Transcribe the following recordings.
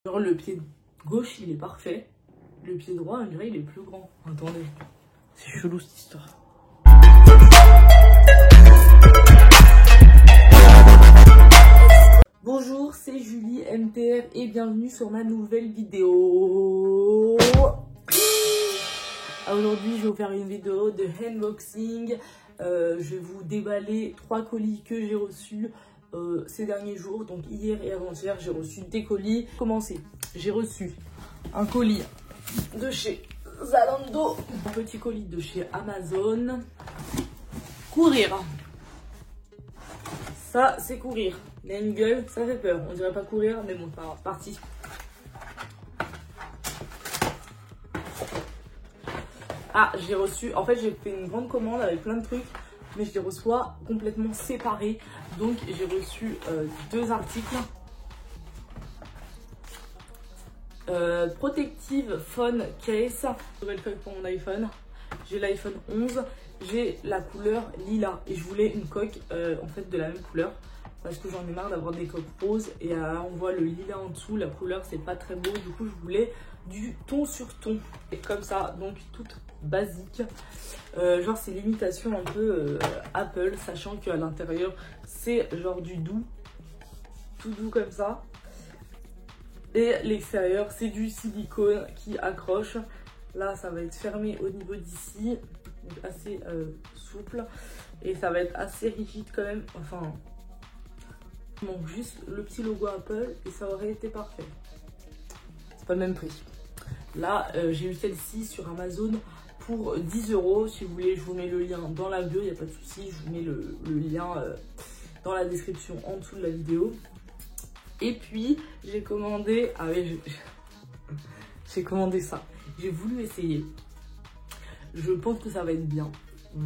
Genre le pied gauche il est parfait, le pied droit on dirait il est plus grand. Attendez, c'est chelou cette histoire. Bonjour, c'est Julie MTR et bienvenue sur ma nouvelle vidéo. Aujourd'hui je vais vous faire une vidéo de unboxing. Je vais vous déballer 3 colis que j'ai reçus ces derniers jours. Donc hier et avant-hier j'ai reçu des colis. Commencer, j'ai reçu un colis de chez Zalando, un petit colis de chez Amazon. Courir, ça c'est courir. Il a une gueule, ça fait peur. On dirait pas courir, mais bon, c'est parti. Ah, j'ai reçu, en fait j'ai fait une grande commande avec plein de trucs, mais je les reçois complètement séparés. Donc j'ai reçu 2 articles. Protective Phone Case, nouvelle feuille pour mon iPhone. J'ai l'iPhone 11, j'ai la couleur lilas et je voulais une coque en fait de la même couleur. Parce que j'en ai marre d'avoir des coques roses et on voit le lilas en dessous, la couleur c'est pas très beau, du coup je voulais du ton sur ton. Et comme ça, donc toute basique, genre c'est l'imitation un peu Apple, sachant qu'à l'intérieur c'est genre du doux, tout doux comme ça. Et l'extérieur c'est du silicone qui accroche. Là ça va être fermé au niveau d'ici, donc assez souple. Et ça va être assez rigide quand même, enfin... Il manque juste le petit logo Apple et ça aurait été parfait. C'est pas le même prix. Là, j'ai eu celle-ci sur Amazon pour 10 €. Si vous voulez, je vous mets le lien dans la bio, il n'y a pas de souci. Je vous mets le lien dans la description en dessous de la vidéo. Et puis, j'ai commandé... Ah oui, j'ai commandé ça. J'ai voulu essayer. Je pense que ça va être bien.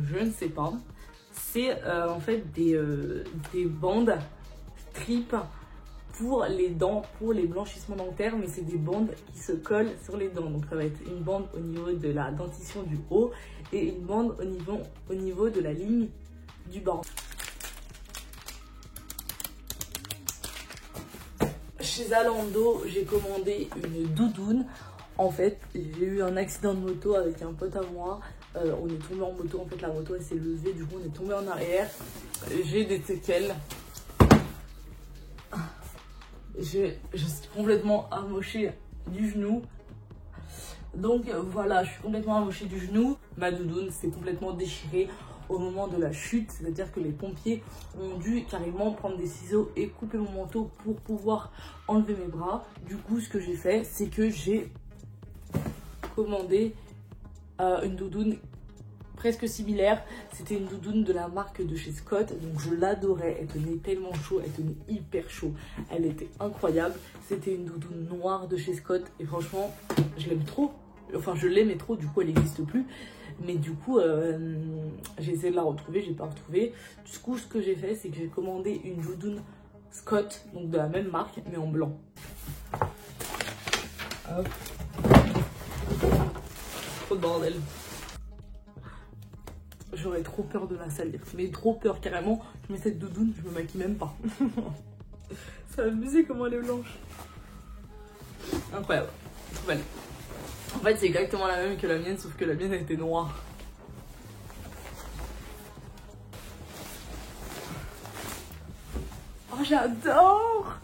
Je ne sais pas. C'est en fait des bandes strip pour les dents, pour les blanchissements dentaires, mais c'est des bandes qui se collent sur les dents. Donc ça va être une bande au niveau de la dentition du haut et une bande au niveau de la ligne du bas. Chez Zalando, j'ai commandé une doudoune. En fait, j'ai eu un accident de moto avec un pote à moi. On est tombé en moto, en fait la moto elle s'est levée, du coup on est tombé en arrière. J'ai des séquelles. Je suis complètement amochée du genou. Donc voilà, je suis complètement amochée du genou. Ma doudoune s'est complètement déchirée au moment de la chute. C'est-à-dire que les pompiers ont dû carrément prendre des ciseaux et couper mon manteau pour pouvoir enlever mes bras. Du coup, ce que j'ai fait, c'est que j'ai commandé une doudoune presque similaire. C'était une doudoune de la marque de chez Scott, donc je l'adorais. Elle tenait tellement chaud, elle tenait hyper chaud, elle était incroyable. C'était une doudoune noire de chez Scott et franchement je l'aime trop, enfin je l'aimais trop, du coup elle n'existe plus, mais du coup j'ai essayé de la retrouver, j'ai pas retrouvé. Du coup ce que j'ai fait, c'est que j'ai commandé une doudoune Scott, donc de la même marque mais en blanc. Hop. Trop de bordel. J'aurais trop peur de la salir, mais trop peur carrément. Je mets cette doudoune, je me maquille même pas. Ça va amuser comment elle est blanche. Incroyable, trop belle. En fait c'est exactement la même que la mienne, sauf que la mienne elle était noire. Oh j'adore.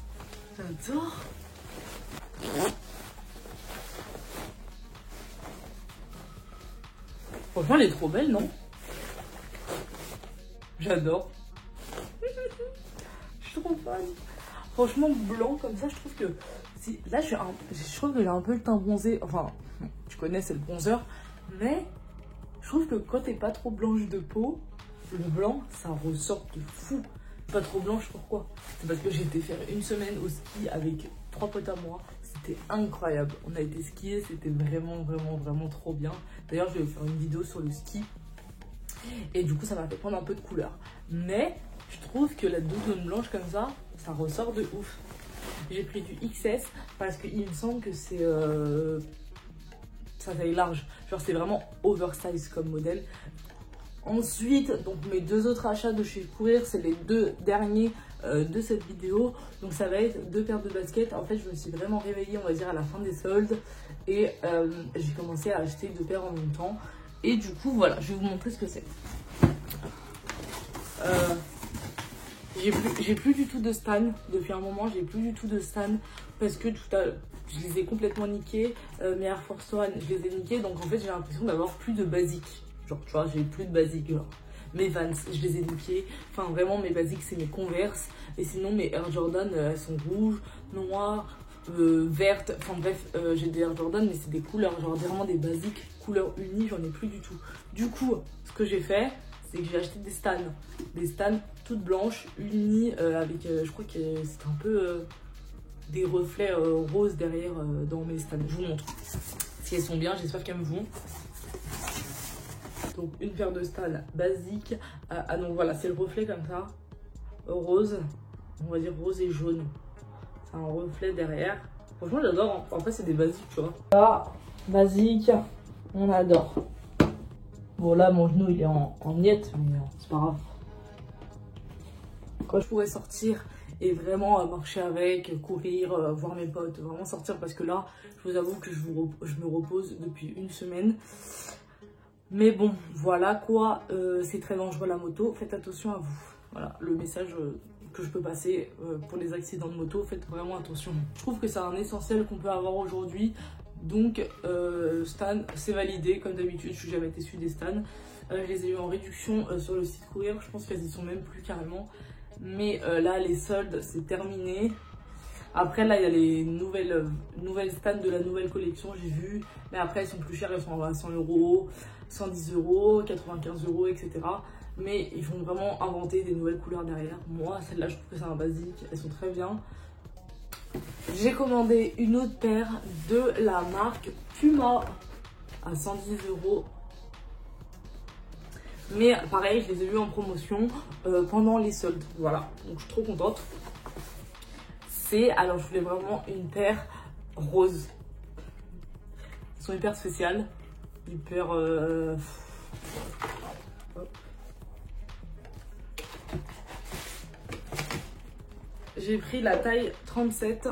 J'adore. Franchement elle est trop belle, non? J'adore. Je suis trop fan. Franchement, blanc comme ça, je trouve que... Là, je trouve que j'ai un peu le teint bronzé. Enfin, tu connais, c'est le bronzer. Mais je trouve que quand t'es pas trop blanche de peau, le blanc, ça ressort de fou. Pas trop blanche, pourquoi? C'est parce que j'ai été faire une semaine au ski avec 3 potes à moi. C'était incroyable. On a été skier, c'était vraiment, vraiment, vraiment trop bien. D'ailleurs, je vais faire une vidéo sur le ski. Et du coup ça m'a fait prendre un peu de couleur. Mais je trouve que la doudoune blanche comme ça, ça ressort de ouf. J'ai pris du XS parce qu'il me semble que c'est ça taille large. Genre c'est vraiment oversize comme modèle. Ensuite, donc mes 2 autres achats de chez Courir, c'est les 2 derniers de cette vidéo. Donc ça va être 2 paires de baskets. En fait je me suis vraiment réveillée, on va dire, à la fin des soldes. Et j'ai commencé à acheter 2 paires en même temps. Et du coup voilà, je vais vous montrer ce que c'est. J'ai plus du tout de stan. Depuis un moment j'ai plus du tout de stan. Parce que tout à l'heure je les ai complètement niqués. Mes Air Force One je les ai niqués. Donc en fait j'ai l'impression d'avoir plus de basiques. Genre tu vois, j'ai plus de basiques. Genre mes Vans je les ai niqués. Enfin vraiment mes basiques c'est mes Converse. Et sinon mes Air Jordan elles sont rouges, noires, vertes. Enfin bref, j'ai des Air Jordan mais c'est des couleurs. Genre vraiment des basiques couleurs unies, j'en ai plus du tout. Du coup ce que j'ai fait, c'est que j'ai acheté des Stan. Des Stan toutes blanches, unies, avec, je crois que c'est un peu des reflets roses derrière dans mes Stan. Je vous montre. Si elles sont bien, j'espère qu'elles me vont. Donc une paire de Stan basique. Ah donc voilà, c'est le reflet comme ça. Rose, on va dire rose et jaune. C'est un reflet derrière. Franchement j'adore, hein. Après c'est des basiques, tu vois. Là, basique, on adore. Bon là mon genou il est en miettes, mais c'est pas grave. Quand je pourrais sortir et vraiment marcher avec, courir, voir mes potes, vraiment sortir, parce que là je vous avoue que je me repose depuis une semaine. Mais bon voilà quoi, c'est très dangereux la moto, faites attention à vous. Voilà le message que je peux passer pour les accidents de moto, faites vraiment attention. Je trouve que c'est un essentiel qu'on peut avoir aujourd'hui. Donc Stan c'est validé comme d'habitude, je suis jamais déçue des Stan. Je les ai eu en réduction sur le site Courir, je pense qu'elles y sont même plus carrément. Mais là les soldes c'est terminé. Après là il y a les nouvelles Stan de la nouvelle collection, j'ai vu. Mais après elles sont plus chères, elles sont à 100 €, 110 €, 95 €, etc. Mais ils vont vraiment inventer des nouvelles couleurs derrière. Moi celle-là je trouve que c'est un basique, elles sont très bien. J'ai commandé une autre paire de la marque Puma à 110 €. Mais pareil, je les ai vus en promotion pendant les soldes. Voilà, donc je suis trop contente. Alors je voulais vraiment une paire rose. Elles sont hyper spéciales. Hyper... J'ai pris la taille 37.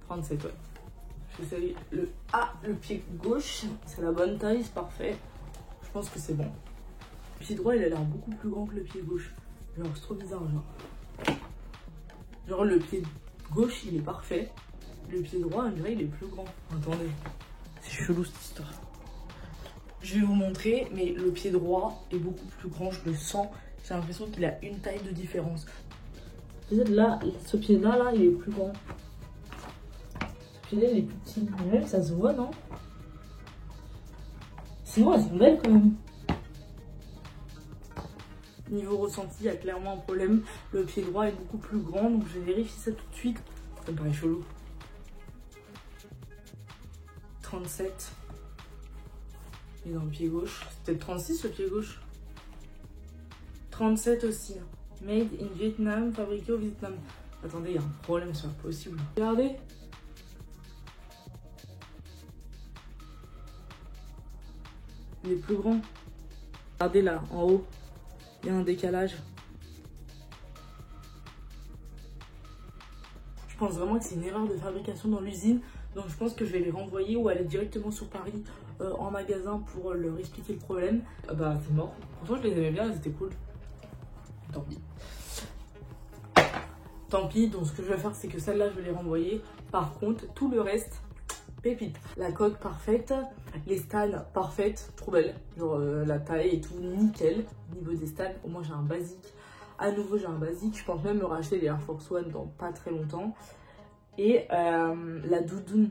37, ouais. J'essaye le pied gauche. C'est la bonne taille, c'est parfait. Je pense que c'est bon. Le pied droit, il a l'air beaucoup plus grand que le pied gauche. Genre, c'est trop bizarre, genre le pied gauche, il est parfait. Le pied droit, on dirait, il est plus grand. Attendez, c'est chelou cette histoire. Je vais vous montrer, mais le pied droit est beaucoup plus grand, je le sens. J'ai l'impression qu'il a une taille de différence. Peut-être là, ce pied-là, là, il est plus grand. Ce pied-là, il est plus petit. Mais même, ça se voit, non? Sinon, elles sont belles quand même. Niveau ressenti, il y a clairement un problème. Le pied droit est beaucoup plus grand, donc je vais vérifier ça tout de suite. Ça me paraît chelou. 37. Et dans le pied gauche. C'est peut-être 36 le pied gauche. 37 aussi. Made in Vietnam, fabriqué au Vietnam. Attendez, il y a un problème, c'est pas possible. Regardez. Il est plus grand. Regardez là, en haut. Il y a un décalage. Je pense vraiment que c'est une erreur de fabrication dans l'usine. Donc je pense que je vais les renvoyer ou aller directement sur Paris en magasin pour leur expliquer le problème. Bah c'est mort. Pourtant je les aimais bien, elles étaient cool. Tant pis. Tant pis, donc ce que je vais faire c'est que celle-là je vais les renvoyer. Par contre, tout le reste, pépite. La coque parfaite, les stans parfaites, trop belle. Genre la taille et tout, nickel. Au niveau des stans, au moins j'ai un basique. À nouveau j'ai un basique, je pense même me racheter les Air Force One dans pas très longtemps. Et la doudoune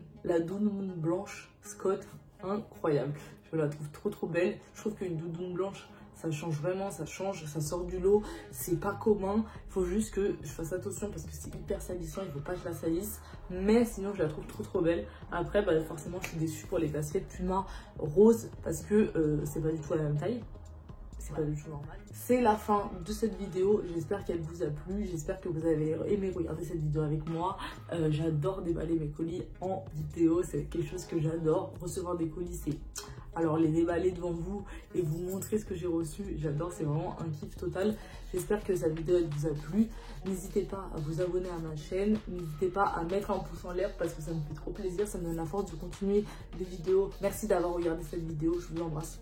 blanche Scott, incroyable. Je la trouve trop belle. Je trouve qu'une doudoune blanche, ça change vraiment, ça sort du lot. C'est pas commun. Il faut juste que je fasse attention parce que c'est hyper salissant. Il faut pas que je la salisse. Mais sinon, je la trouve trop belle. Après, bah, forcément, je suis déçue pour les baskets Puma rose parce que c'est pas du tout la même taille. C'est pas du tout normal. C'est la fin de cette vidéo. J'espère qu'elle vous a plu. J'espère que vous avez aimé regarder cette vidéo avec moi. J'adore déballer mes colis en vidéo. C'est quelque chose que j'adore. Recevoir des colis, c'est alors les déballer devant vous et vous montrer ce que j'ai reçu, j'adore, c'est vraiment un kiff total. J'espère que cette vidéo elle vous a plu. N'hésitez pas à vous abonner à ma chaîne, n'hésitez pas à mettre un pouce en l'air parce que ça me fait trop plaisir, ça me donne la force de continuer des vidéos. Merci d'avoir regardé cette vidéo, je vous embrasse.